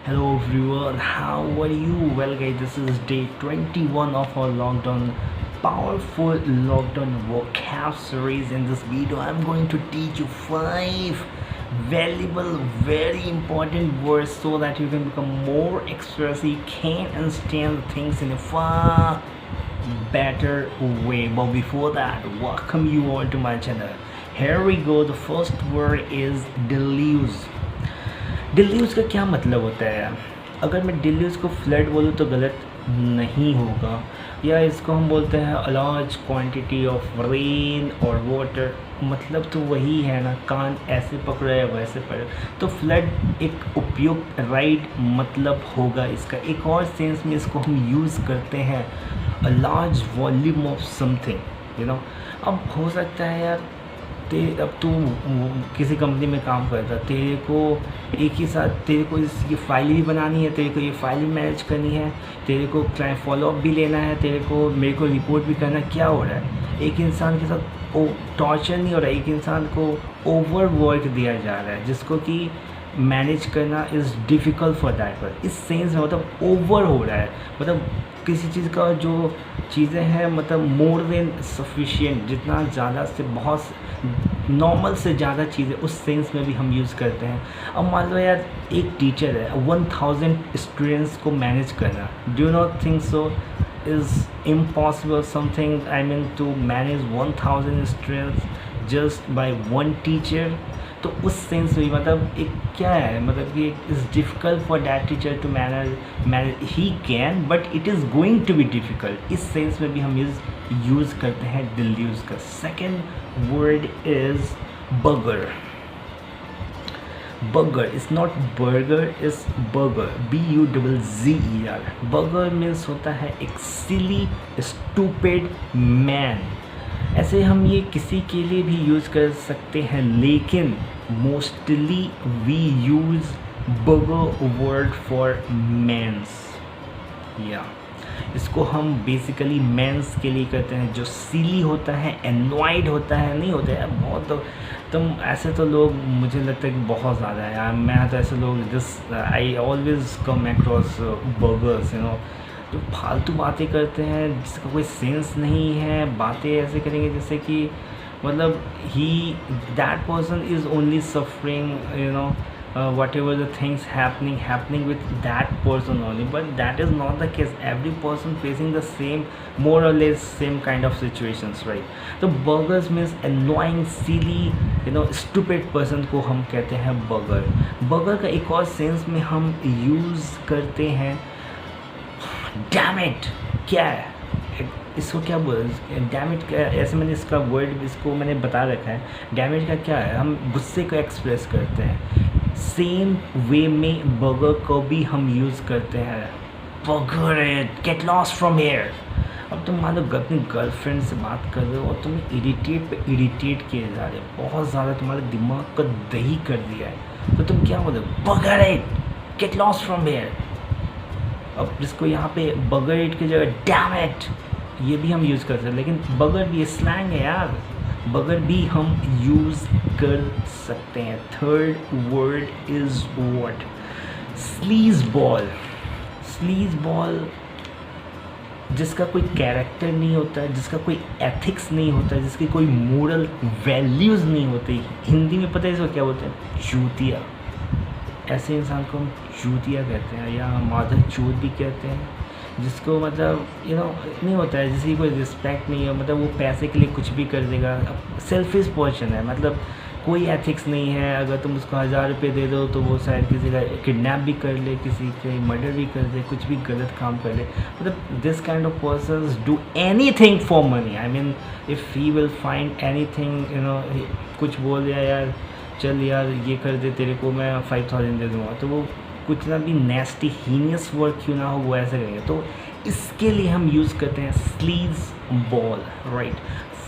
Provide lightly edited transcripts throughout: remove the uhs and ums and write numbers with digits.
Hello everyone, how are you? Well guys, this is day 21 of our lockdown powerful lockdown vocab series. In this video I'm going to teach you 5 valuable, very important words so that you can become more expressive, you can understand things in a far better way. But before that, welcome you all to my channel. Here we go. The first word is deluge. डिल्यूज़ का क्या मतलब होता है यार? अगर मैं डिल्यूज़ को flood बोलूँ तो गलत नहीं होगा, या इसको हम बोलते हैं a large quantity of rain और वाटर, मतलब तो वही है ना, कान ऐसे पकड़ो या वैसे पकड़ो, तो फ्लड एक उपयुक्त राइट मतलब होगा इसका। एक और सेंस में इसको हम यूज़ करते हैं, a large volume of something, अब हो सकता है यार अब तू किसी कंपनी में काम करता, तेरे को एक ही साथ तेरे को ये फाइल भी बनानी है, तेरे को ये फाइल भी मैनेज करनी है, तेरे को क्लाइंट फॉलोअप भी लेना है, तेरे को मेरे को रिपोर्ट भी करना। क्या हो रहा है? एक इंसान के साथ टॉर्चर नहीं हो रहा है, एक इंसान को ओवर वर्क दिया जा रहा है जिसको कि मैनेज करना इज़ डिफ़िकल्ट फॉर दैट पर। इस सेंस में मतलब ओवर हो रहा है, मतलब किसी चीज़ का जो चीज़ें हैं मतलब मोर देन सफिशिएंट, जितना ज़्यादा से बहुत नॉर्मल से ज़्यादा चीज़ें, उस सेंस में भी हम यूज़ करते हैं। अब मान लो यार एक टीचर है, 1000 स्टूडेंट्स को मैनेज करना, do you not think so is impossible something, I mean to manage 1000 students just by one teacher. तो उस सेंस में मतलब एक क्या है, मतलब कि is difficult for that teacher to manage he can, but it is going to be difficult. इस सेंस में भी हम यूज़ करते हैं डिल्यूज़ का। सेकेंड वर्ड इज़ बगर। बगर इज़ नॉट बर्गर, इज़ बगर, BUZZER। बगर मीन्स होता है एक सिली स्टूपिड मैन। ऐसे हम ये किसी के लिए भी यूज़ कर सकते हैं, लेकिन मोस्टली वी यूज़ बगर वर्ड फॉर मेंस। या इसको हम बेसिकली मेंस के लिए करते हैं, जो सिली होता है, एनॉयड होता है, नहीं होता है बहुत। तो तुम ऐसे तो लोग मुझे लगता है कि बहुत ज़्यादा है यार, मैं तो ऐसे लोग just I always come across burgers, जो फालतू बातें करते हैं जिसका कोई सेंस नहीं है, बातें ऐसे करेंगे जैसे कि मतलब that person is only suffering whatever the things happening with that person only, but that is not the case. Every person facing the same, more or less same kind of situations, right? So burgers means annoying, silly, stupid person को हम कहते हैं burger. Burger का एक और sense में हम use करते हैं डैम इट। क्या है इसको, क्या बोल डैम इट? ऐसे मैंने इसका वर्ड इसको मैंने बता रखा है। डैम इट का क्या है, हम गुस्से को एक्सप्रेस करते हैं। सेम वे में बर्गर को भी हम यूज़ करते हैं, burger it, get lost from here. अब तुम मान लो अपनी गर्लफ्रेंड से बात कर रहे हो और तुम्हें इरिटेट पे इरिटेट किए जा रहे हो, बहुत ज़्यादा तुम्हारे दिमाग को दही कर दिया है, तो तुम क्या बोलो? Burger it, get lost from here. अब जिसको यहाँ पे बगर इट की जगह डैम इट, ये भी हम यूज़ करते हैं, लेकिन बगर भी स्लैंग है यार, बगर भी हम यूज़ कर सकते हैं। Third word is what? Sleaze ball. Sleaze ball जिसका कोई कैरेक्टर नहीं होता है, जिसका कोई एथिक्स नहीं होता है, जिसकी कोई मोरल वैल्यूज़ नहीं होती, हिंदी में पता है इसको क्या बोलते हैं? चूतिया। ऐसे इंसान को हम चूतिया कहते हैं, या माधव चूत भी कहते हैं, जिसको मतलब नहीं होता है, जिसकी कोई रिस्पेक्ट नहीं है, मतलब वो पैसे के लिए कुछ भी कर देगा, सेल्फिश पर्सन है, मतलब कोई एथिक्स नहीं है। अगर तुम उसको 1000 रुपये दे दो तो वो शायद किसी का किडनैप भी कर ले, किसी का मर्डर भी कर दे, कुछ भी गलत काम कर ले। मतलब this kind of persons do anything for money. I mean if he will find anything, कुछ बोल दिया यार, चल यार ये कर दे, तेरे को मैं 5000 दे दूँगा, तो वो कुछ ना भी नेस्टी हीनियस वर्क क्यों ना हो वो ऐसे करेंगे। तो इसके लिए हम यूज़ करते हैं sleaze ball, right.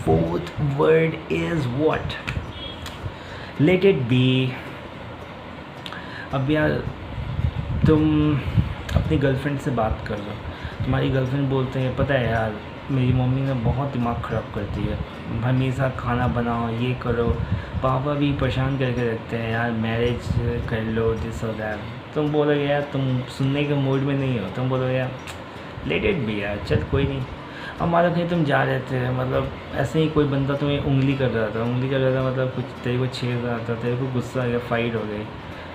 Fourth word is what? Let it be. अब यार तुम अपनी गर्लफ्रेंड से बात कर लो, तुम्हारी गर्लफ्रेंड बोलते हैं पता है यार मेरी मम्मी ने बहुत दिमाग ख़राब करती है, हमेशा खाना बनाओ, ये करो, पापा भी परेशान करके रखते हैं यार, मैरिज कर लो, दिस और दैट। तुम बोलोगे यार तुम सुनने के मूड में नहीं हो, तुम बोलोगे यार लेट इट भी यार, चल कोई नहीं। अब मान लो कहीं तुम जा रहे थे, मतलब ऐसे ही कोई बंदा तुम्हें उंगली कर रहा था, मतलब कुछ तेरे को छेड़ रहा था, तेरे को गुस्सा आ गया, फाइट हो गई।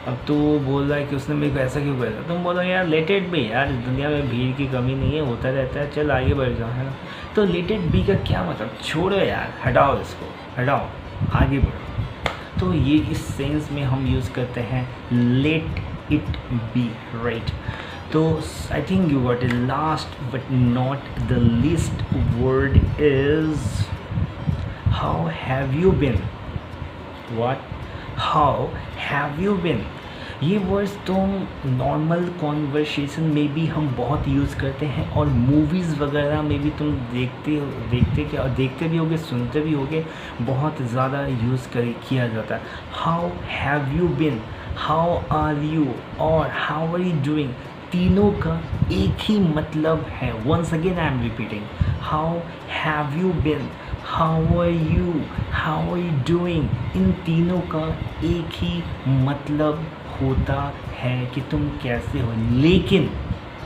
अब तू बोल रहा है कि उसने मेरे को ऐसा क्यों कर दिया, तुम बोलोगे यार लेट इट बी यार, इस दुनिया में भीड़ की कमी नहीं है, होता रहता है, चल आगे बढ़ जाओ, है ना। तो लेट इट बी का क्या मतलब, छोड़ो यार, हटाओ इसको, हटाओ, आगे बढ़ो। तो ये इस सेंस में हम यूज़ करते हैं लेट इट बी, राइट। तो I think you got a last but not the least word is how have you been. What, how have you been, ये वर्ड्स तो नॉर्मल कॉन्वर्सेशन में भी हम बहुत यूज़ करते हैं, और मूवीज़ वगैरह में भी तुम देखते भी होगे, सुनते भी होगे, बहुत ज़्यादा यूज़ किया जाता है। How have you been, how are you और हाउ आर यू डूइंग, तीनों का एक ही मतलब है। Once again I am repeating, how have you been, how are you, how are you doing, इन तीनों का एक ही मतलब होता है कि तुम कैसे हो। लेकिन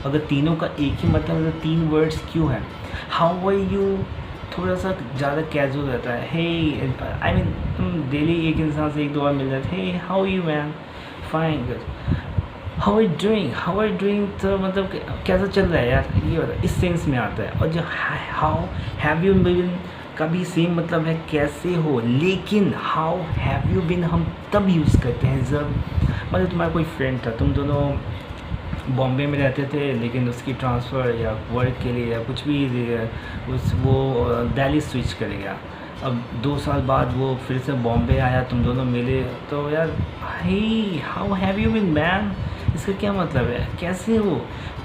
अगर तीनों का एक ही मतलब है तो तीन वर्ड्स क्यों हैं। हाउ आर यू थोड़ा सा ज़्यादा कैजुअल रहता है, हे आई मीन तुम डेली एक इंसान से एक दो बार मिल जाते, hey how you man, fine good, how are you doing, तो मतलब कैसा चल रहा है यार, ये बता, इस सेंस में आता है। और जो हाउ हैव यू बिन का भी सेम मतलब है कैसे हो, लेकिन हाउ हैव यू बिन हम तब यूज़ करते हैं जब मतलब तुम्हारा कोई फ्रेंड था, तुम दोनों बॉम्बे में रहते थे, लेकिन उसकी ट्रांसफ़र या वर्क के लिए या कुछ भी वो दिल्ली स्विच कर गया। अब 2 साल बाद वो फिर से बॉम्बे आया, तुम दोनों मिले, तो यार hey how have you been man, इसका क्या मतलब है, कैसे हो।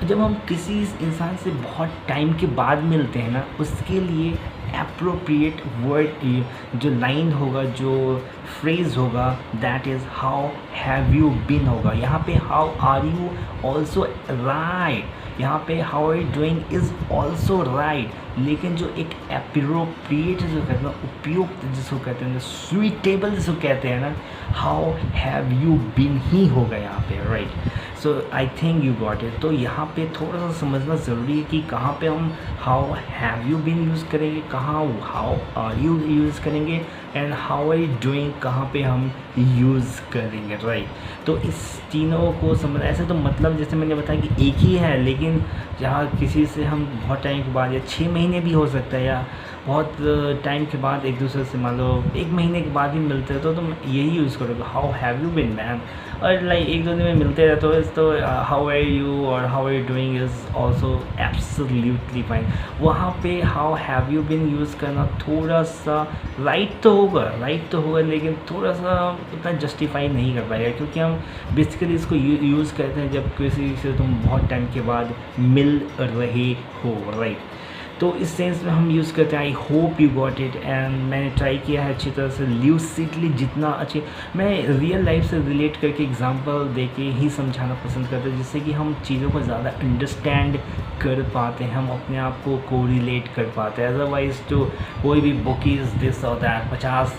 जब हम किसी इंसान से बहुत टाइम के बाद मिलते हैं ना, उसके लिए एप्रोप्रिएट वर्ड, जो लाइन होगा, जो फ्रेज़ होगा, that is how have you been होगा। यहाँ पे how are you also right, यहाँ पे how are you doing is also right, लेकिन जो एक एप्रोप्रिएट जो कहते हैं, उपयुक्त जिसको कहते हैं, सुइटेबल जिसको कहते हैं ना, हाउ हैव यू बीन ही होगा यहाँ पे, right. So I think you got it. तो यहाँ पे थोड़ा सा समझना ज़रूरी है कि कहाँ पे हम how have you been use करेंगे, कहाँ हाउ आर यू यूज़ करेंगे, and how are you doing कहाँ पे हम यूज़ करेंगे, राइट। तो इस तीनों को समझ, ऐसे तो मतलब जैसे मैंने बताया कि एक ही है, लेकिन जहाँ किसी से हम बहुत टाइम के बाद या 6 महीने भी हो सकता है, या बहुत टाइम के बाद एक दूसरे से मान लो 1 महीने के बाद ही मिलते हैं, तो तुम यही यूज़ करोगे, how have you been man. और लाइक एक दो दिन में मिलते रहते हो तो हाउ आर यू और how are you doing is also absolutely fine. वहाँ पे how have you been use करना थोड़ा सा राइट तो होगा, लेकिन थोड़ा सा उतना जस्टिफाई नहीं कर पाएगा, क्योंकि हम बेसिकली इसको यूज़ करते हैं जब किसी से तुम बहुत टाइम के बाद मिल रहे हो, राइट। तो इस सेंस में हम यूज़ करते हैं। I hope you got it, and मैंने ट्राई किया है अच्छी तरह से ल्यूसिडली, जितना अच्छे मैं रियल लाइफ से रिलेट करके एग्जांपल दे के ही समझाना पसंद करते हैं, जिससे कि हम चीज़ों को ज़्यादा अंडरस्टैंड कर पाते हैं, हम अपने आप को कोरिलेट कर पाते हैं। अदरवाइज तो कोई भी बुक इज़ दिस और that 50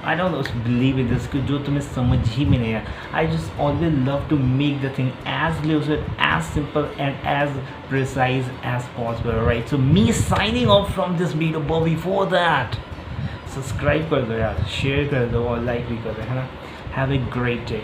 I don't believe in this, जो तुम्हें समझ ही में नहीं है। I just always love to make the thing as lucid, as simple and as precise as possible, right? So me signing off from this video, but before that subscribe कर दो यार, शेयर कर दो और लाइक भी कर दो, है ना। Have a great day.